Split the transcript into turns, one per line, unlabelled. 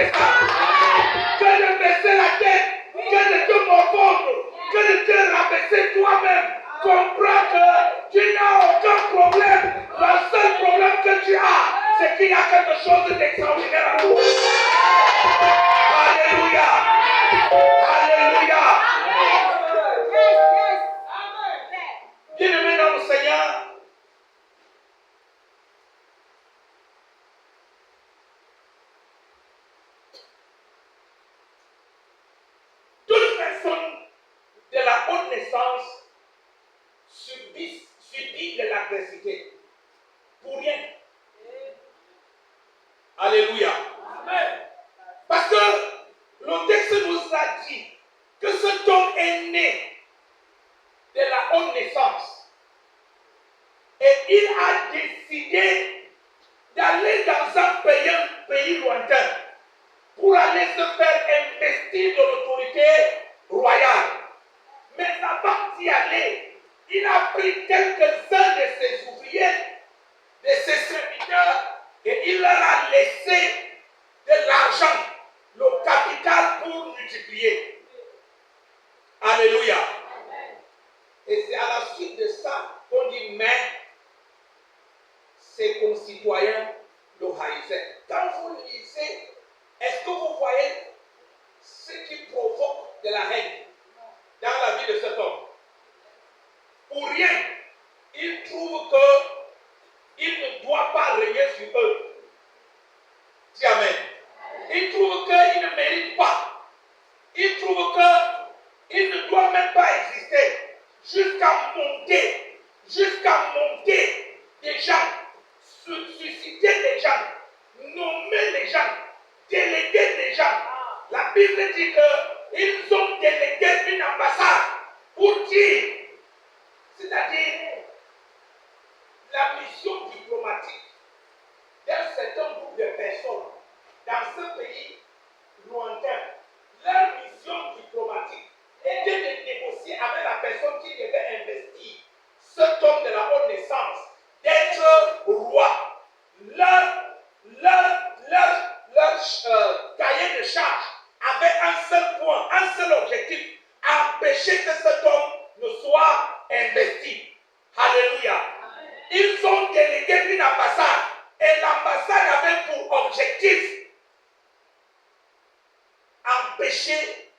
reconnaissance. Que de baisser la tête, que de te morfondre, que de te rabaisser toi-même. Comprends que tu n'as aucun problème. Le seul problème que tu as, c'est qu'il y a quelque chose d'extraordinaire à toi. Alléluia. Alléluia. Bien-aimés dans le Seigneur, toute personne de la haute naissance subit de l'adversité. Pour rien. Alléluia. Amen. Parce que le texte nous a dit que cet homme est né de la haute naissance. Et il a décidé d'aller dans un pays lointain pour aller se faire investir de l'autorité royale. Mais avant d'y aller, il a pris quelques-uns de ses ouvriers, de ses serviteurs, et il leur a laissé de l'argent, le capital pour multiplier. Alléluia. Et c'est à la suite de ça qu'on dit, mais ses concitoyens le haïssaient. Quand vous lisez, est-ce que vous voyez ce qui provoque de la haine dans la vie de cet homme? Pour rien, il trouve qu'il ne doit pas régner sur eux. Dis Amen. Il trouve qu'il ne mérite pas. Il trouve qu'il ne doit même pas exister. Jusqu'à monter des gens, susciter des gens, nommer les gens, déléguer des gens. La Bible dit qu'ils ont délégué une ambassade pour dire, c'est-à-dire la mission diplomatique d'un certain groupe de personnes dans ce pays lointain. Leur mission diplomatique était de négocier avec la personne qui devait investir cet homme de la haute naissance d'être roi. Leur cahier de charge avait un seul point, un seul objectif, empêcher que cet homme ne soit investi. Alléluia. Ils ont délégué une ambassade et l'ambassade avait pour objectif empêcher